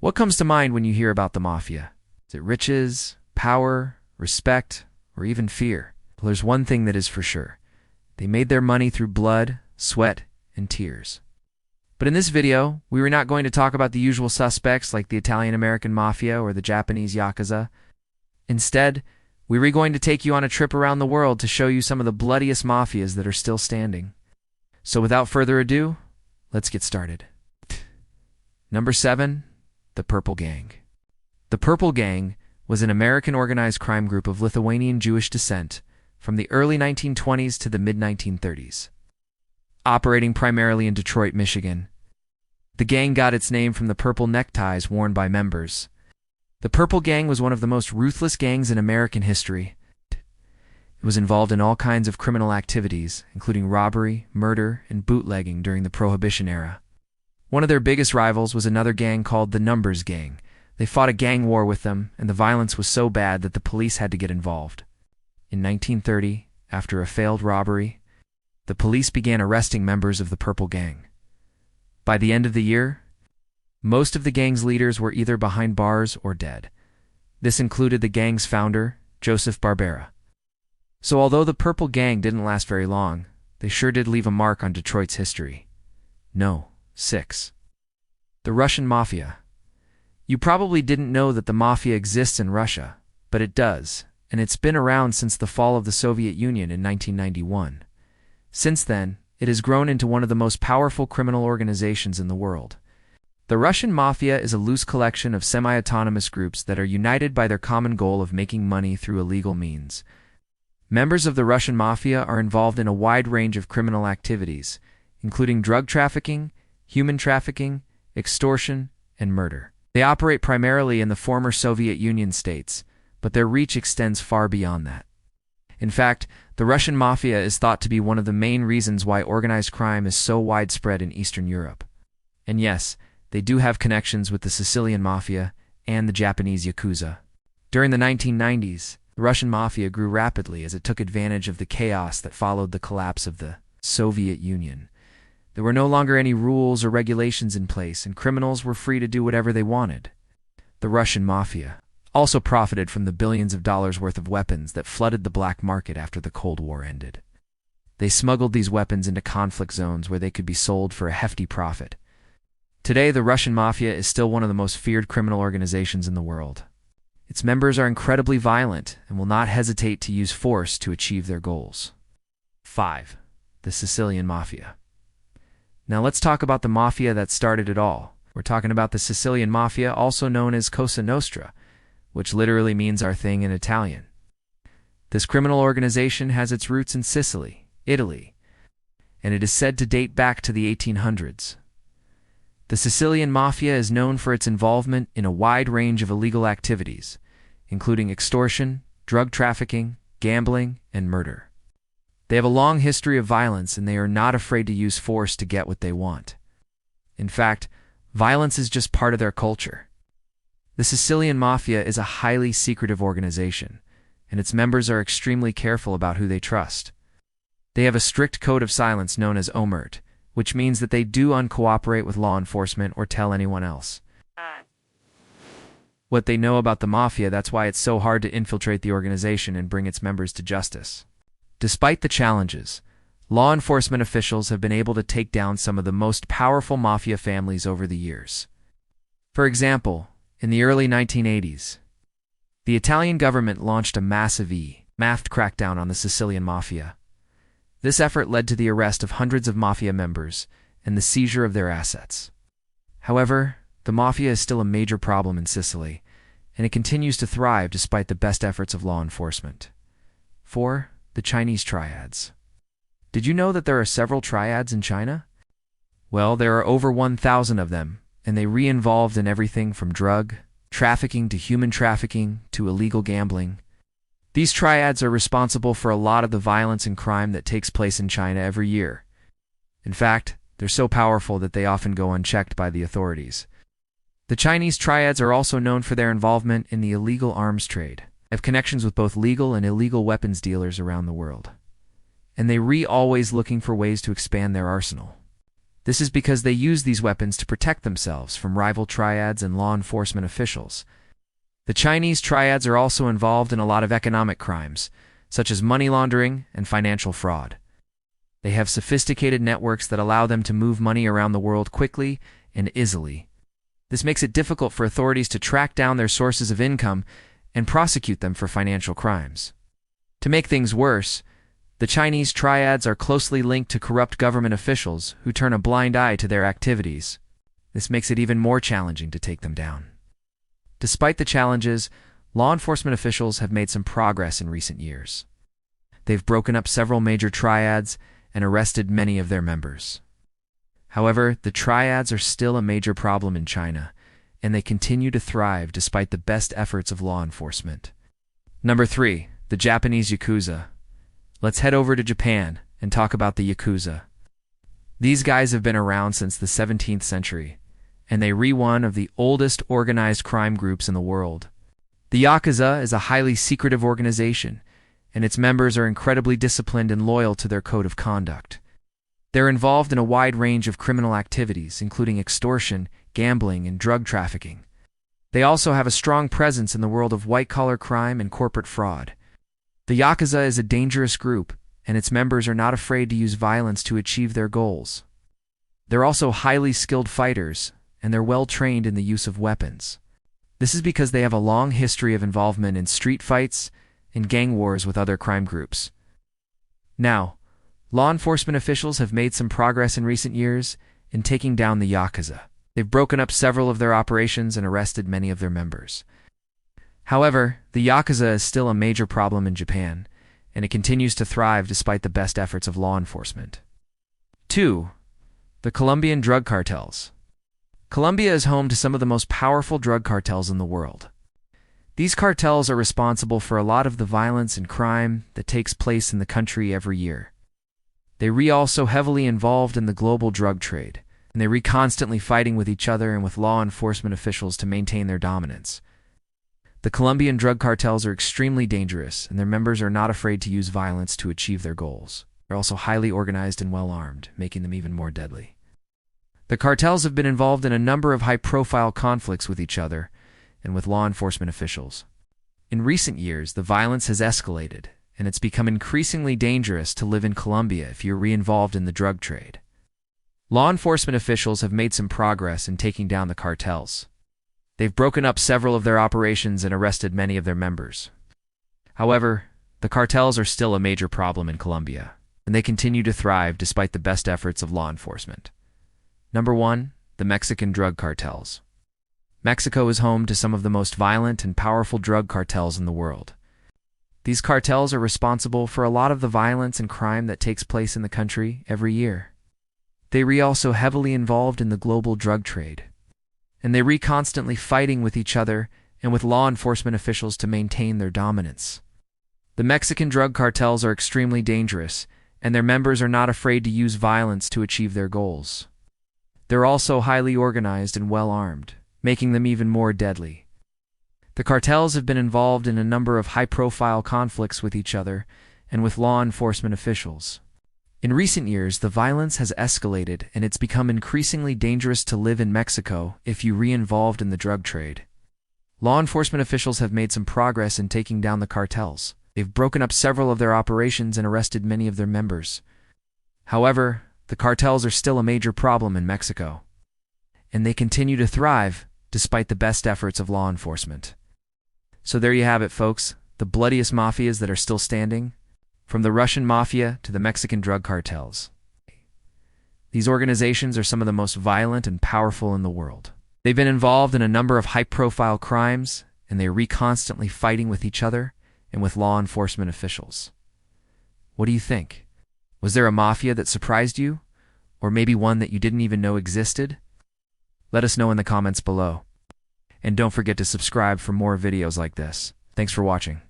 What comes to mind when you hear about the Mafia? Is it riches, power, respect, or even fear? Well, there's one thing that is for sure. They made their money through blood, sweat, and tears. But in this video, we were not going to talk about the usual suspects like the Italian-American Mafia or the Japanese Yakuza. Instead, we were going to take you on a trip around the world to show you some of the bloodiest mafias that are still standing. So without further ado, let's get started. Number 7. The Purple Gang. The Purple Gang was an American organized crime group of Lithuanian Jewish descent from the early 1920s to the mid-1930s. Operating primarily in Detroit, Michigan, the gang got its name from the purple neckties worn by members. The Purple Gang was one of the most ruthless gangs in American history. It was involved in all kinds of criminal activities, including robbery, murder, and bootlegging during the Prohibition era. One of their biggest rivals was another gang called the Numbers Gang. They fought a gang war with them, and the violence was so bad that the police had to get involved. In 1930, after a failed robbery, the police began arresting members of the Purple Gang. By the end of the year, most of the gang's leaders were either behind bars or dead. This included the gang's founder, Joseph Barbera. So although the Purple Gang didn't last very long, they sure did leave a mark on Detroit's history. No, 6. The Russian Mafia. You probably didn't know that the Mafia exists in Russia, but it does, and it's been around since the fall of the Soviet Union in 1991. Since then, it has grown into one of the most powerful criminal organizations in the world. The Russian Mafia is a loose collection of semi-autonomous groups that are united by their common goal of making money through illegal means. Members of the Russian Mafia are involved in a wide range of criminal activities, including drug trafficking, human trafficking, extortion, and murder. They operate primarily in the former Soviet Union states, but their reach extends far beyond that. In fact, the Russian Mafia is thought to be one of the main reasons why organized crime is so widespread in Eastern Europe. And yes, they do have connections with the Sicilian Mafia and the Japanese Yakuza. During the 1990s, the Russian Mafia grew rapidly as it took advantage of the chaos that followed the collapse of the Soviet Union. There were no longer any rules or regulations in place, and criminals were free to do whatever they wanted. The Russian Mafia also profited from the billions of dollars worth of weapons that flooded the black market after the Cold War ended. They smuggled these weapons into conflict zones where they could be sold for a hefty profit. Today, the Russian Mafia is still one of the most feared criminal organizations in the world. Its members are incredibly violent and will not hesitate to use force to achieve their goals. 5. The Sicilian Mafia. Now let's talk about the mafia that started it all. We're talking about the Sicilian Mafia, also known as Cosa Nostra, which literally means our thing in Italian. This criminal organization has its roots in Sicily, Italy, and it is said to date back to the 1800s. The Sicilian Mafia is known for its involvement in a wide range of illegal activities, including extortion, drug trafficking, gambling, and murder. They have a long history of violence, and they are not afraid to use force to get what they want. In fact, violence is just part of their culture. The Sicilian Mafia is a highly secretive organization, and its members are extremely careful about who they trust. They have a strict code of silence known as omerta, which means that they do uncooperate with law enforcement or tell anyone else what they know about the Mafia. That's why it's so hard to infiltrate the organization and bring its members to justice. Despite the challenges, law enforcement officials have been able to take down some of the most powerful mafia families over the years. For example, in the early 1980s, the Italian government launched a massive masked crackdown on the Sicilian Mafia. This effort led to the arrest of hundreds of mafia members and the seizure of their assets. However, the mafia is still a major problem in Sicily, and it continues to thrive despite the best efforts of law enforcement. 4. The Chinese Triads. Did you know that there are several triads in China? Well, there are over 1,000 of them, and they re-involved in everything from drug trafficking to human trafficking to illegal gambling. These triads are responsible for a lot of the violence and crime that takes place in China every year. In fact, they're so powerful that they often go unchecked by the authorities. The Chinese Triads are also known for their involvement in the illegal arms trade. They have connections with both legal and illegal weapons dealers around the world. And they always looking for ways to expand their arsenal. This is because they use these weapons to protect themselves from rival triads and law enforcement officials. The Chinese Triads are also involved in a lot of economic crimes, such as money laundering and financial fraud. They have sophisticated networks that allow them to move money around the world quickly and easily. This makes it difficult for authorities to track down their sources of income and prosecute them for financial crimes. To make things worse, the Chinese Triads are closely linked to corrupt government officials who turn a blind eye to their activities. This makes it even more challenging to take them down. Despite the challenges, law enforcement officials have made some progress in recent years. They've broken up several major triads and arrested many of their members. However, the triads are still a major problem in China, and they continue to thrive despite the best efforts of law enforcement. Number 3. The Japanese Yakuza. Let's head over to Japan and talk about the Yakuza. These guys have been around since the 17th century, and they are one of the oldest organized crime groups in the world. The Yakuza is a highly secretive organization, and its members are incredibly disciplined and loyal to their code of conduct. They're involved in a wide range of criminal activities, including extortion, gambling, and drug trafficking. They also have a strong presence in the world of white-collar crime and corporate fraud. The Yakuza is a dangerous group, and its members are not afraid to use violence to achieve their goals. They're also highly skilled fighters, and they're well trained in the use of weapons. This is because they have a long history of involvement in street fights and gang wars with other crime groups. Now, law enforcement officials have made some progress in recent years in taking down the Yakuza. They've broken up several of their operations and arrested many of their members. However, the Yakuza is still a major problem in Japan, and it continues to thrive despite the best efforts of law enforcement. 2. The Colombian Drug Cartels. Colombia is home to some of the most powerful drug cartels in the world. These cartels are responsible for a lot of the violence and crime that takes place in the country every year. They are also heavily involved in the global drug trade, and they are constantly fighting with each other and with law enforcement officials to maintain their dominance. The Colombian drug cartels are extremely dangerous, and their members are not afraid to use violence to achieve their goals. They're also highly organized and well-armed, making them even more deadly. The cartels have been involved in a number of high-profile conflicts with each other and with law enforcement officials. In recent years, the violence has escalated, and it's become increasingly dangerous to live in Colombia if you're re-involved in the drug trade. Law enforcement officials have made some progress in taking down the cartels. They've broken up several of their operations and arrested many of their members. However, the cartels are still a major problem in Colombia, and they continue to thrive despite the best efforts of law enforcement. Number 1. The Mexican Drug Cartels. Mexico is home to some of the most violent and powerful drug cartels in the world. These cartels are responsible for a lot of the violence and crime that takes place in the country every year. They are also heavily involved in the global drug trade, and they are constantly fighting with each other and with law enforcement officials to maintain their dominance. The Mexican drug cartels are extremely dangerous, and their members are not afraid to use violence to achieve their goals. They're also highly organized and well-armed, making them even more deadly. The cartels have been involved in a number of high-profile conflicts with each other and with law enforcement officials. In recent years, the violence has escalated, and it's become increasingly dangerous to live in Mexico if you re-involved in the drug trade. Law enforcement officials have made some progress in taking down the cartels. They've broken up several of their operations and arrested many of their members. However, the cartels are still a major problem in Mexico, and they continue to thrive despite the best efforts of law enforcement. So there you have it, folks, the bloodiest mafias that are still standing, from the Russian Mafia to the Mexican drug cartels. These organizations are some of the most violent and powerful in the world. They've been involved in a number of high-profile crimes, and they are constantly fighting with each other and with law enforcement officials. What do you think? Was there a mafia that surprised you? Or maybe one that you didn't even know existed? Let us know in the comments below. And don't forget to subscribe for more videos like this. Thanks for watching.